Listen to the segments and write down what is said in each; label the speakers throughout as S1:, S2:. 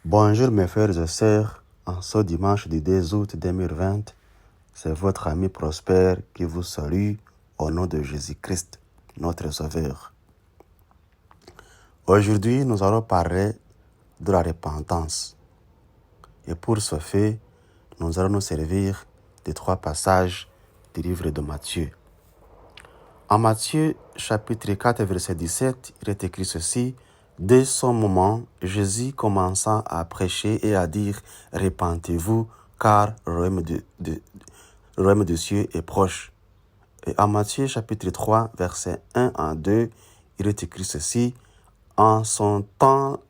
S1: Bonjour mes frères et sœurs, en ce dimanche du 2 août 2020, c'est votre ami Prosper qui vous salue au nom de Jésus-Christ, notre Sauveur. Aujourd'hui, nous allons parler de la repentance. Et pour ce fait, nous allons nous servir de 3 passages du livre de Matthieu. En Matthieu, chapitre 4, verset 17, il est écrit ceci: « Dès ce moment, Jésus commença à prêcher et à dire, « Repentez-vous, car le royaume des cieux est proche. » Et en Matthieu, chapitre 3, verset 1 à 2, il est écrit ceci: « En son temps-là,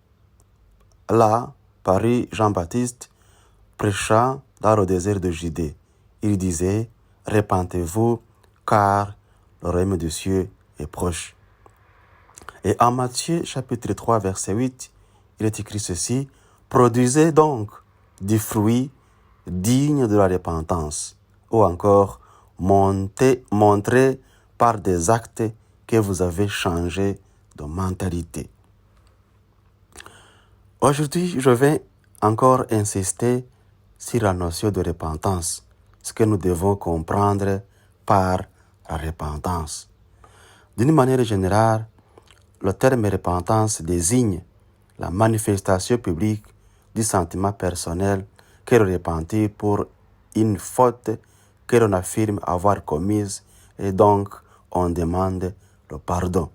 S1: parut Jean-Baptiste, prêcha dans le désert de Judée. Il disait, « Repentez-vous, car le royaume des cieux est proche. » Et en Matthieu chapitre 3 verset 8, il est écrit ceci: « Produisez donc du fruit digne de la repentance. » Ou encore, « Montrez par des actes que vous avez changé de mentalité. » Aujourd'hui, je vais encore insister sur la notion de repentance, ce que nous devons comprendre par la repentance. D'une manière générale, le terme repentance désigne la manifestation publique du sentiment personnel qu'est le repentir pour une faute que l'on affirme avoir commise et donc on demande le pardon.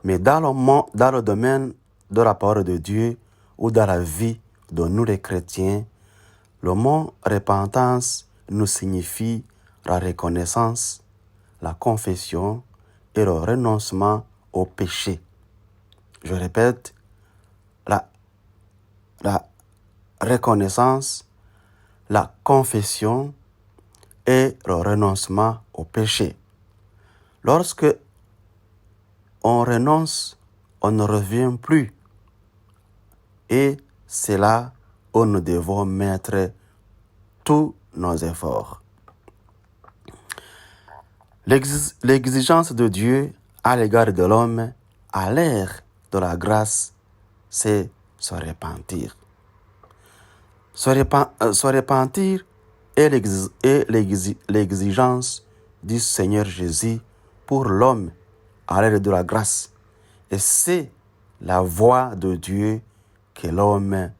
S1: Mais dans le domaine de la parole de Dieu ou dans la vie de nous les chrétiens, le mot repentance nous signifie la reconnaissance, la confession et le renoncement au péché. Je répète, la reconnaissance, la confession et le renoncement au péché. Lorsque on renonce, on ne revient plus. Et c'est là où nous devons mettre tous nos efforts. L'exigence de Dieu à l'égard de l'homme à l'ère de la grâce, c'est se repentir. Se repentir est l'exigence du Seigneur Jésus pour l'homme à l'ère de la grâce. Et c'est la voie de Dieu que l'homme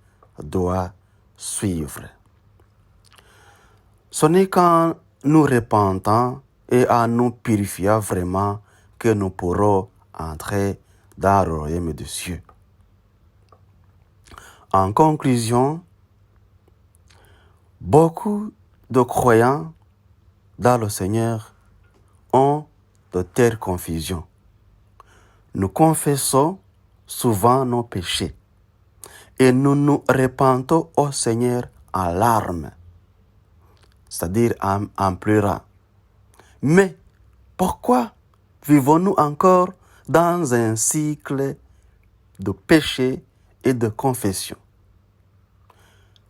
S1: doit suivre. Ce n'est qu'en nous repentant et en nous purifiant vraiment que nous pourrons entrer dans le royaume des cieux. En conclusion, beaucoup de croyants dans le Seigneur ont de telles confusions. Nous confessons souvent nos péchés et nous nous repentons au Seigneur en larmes, c'est-à-dire en pleurant. Mais pourquoi vivons-nous encore dans un cycle de péché et de confession?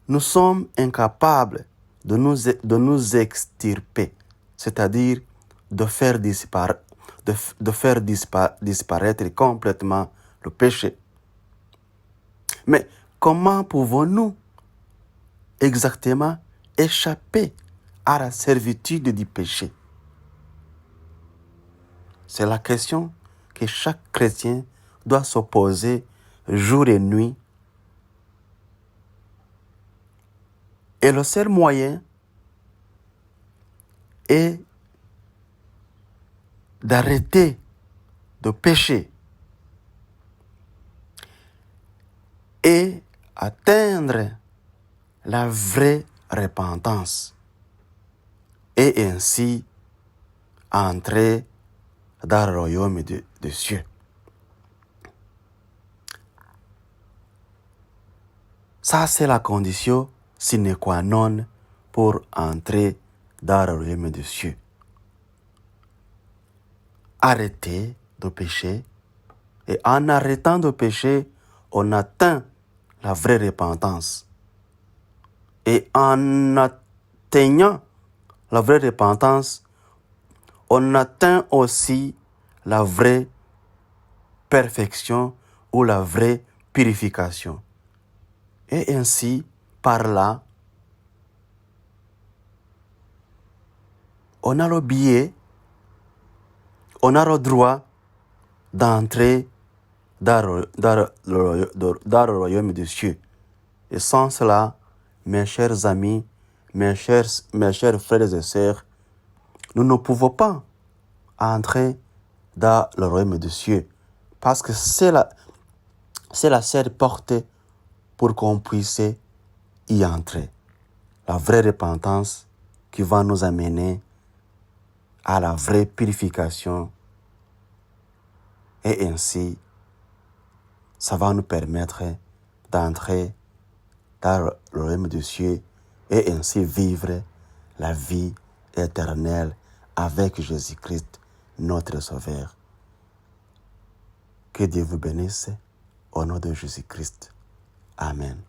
S1: Nous sommes incapables de nous extirper, c'est-à-dire de faire disparaître complètement le péché. Mais comment pouvons-nous exactement échapper à la servitude du péché? C'est la question que chaque chrétien doit se poser jour et nuit. Et le seul moyen est d'arrêter de pécher et atteindre la vraie repentance et ainsi entrer dans le royaume des cieux. Ça, c'est la condition sine qua non pour entrer dans le royaume des cieux. Arrêter de pécher, et en arrêtant de pécher, on atteint la vraie repentance. Et en atteignant la vraie repentance, on atteint aussi la vraie perfection ou la vraie purification. Et ainsi, par là, on a le billet, on a le droit d'entrer dans le royaume des cieux. Et sans cela, mes chers amis, mes chers frères et sœurs, nous ne pouvons pas entrer dans le royaume des cieux. Parce que c'est la seule porte pour qu'on puisse y entrer. La vraie repentance qui va nous amener à la vraie purification. Et ainsi, ça va nous permettre d'entrer dans le royaume des cieux et ainsi vivre la vie éternelle avec Jésus-Christ, notre Sauveur. Que Dieu vous bénisse au nom de Jésus-Christ. Amen.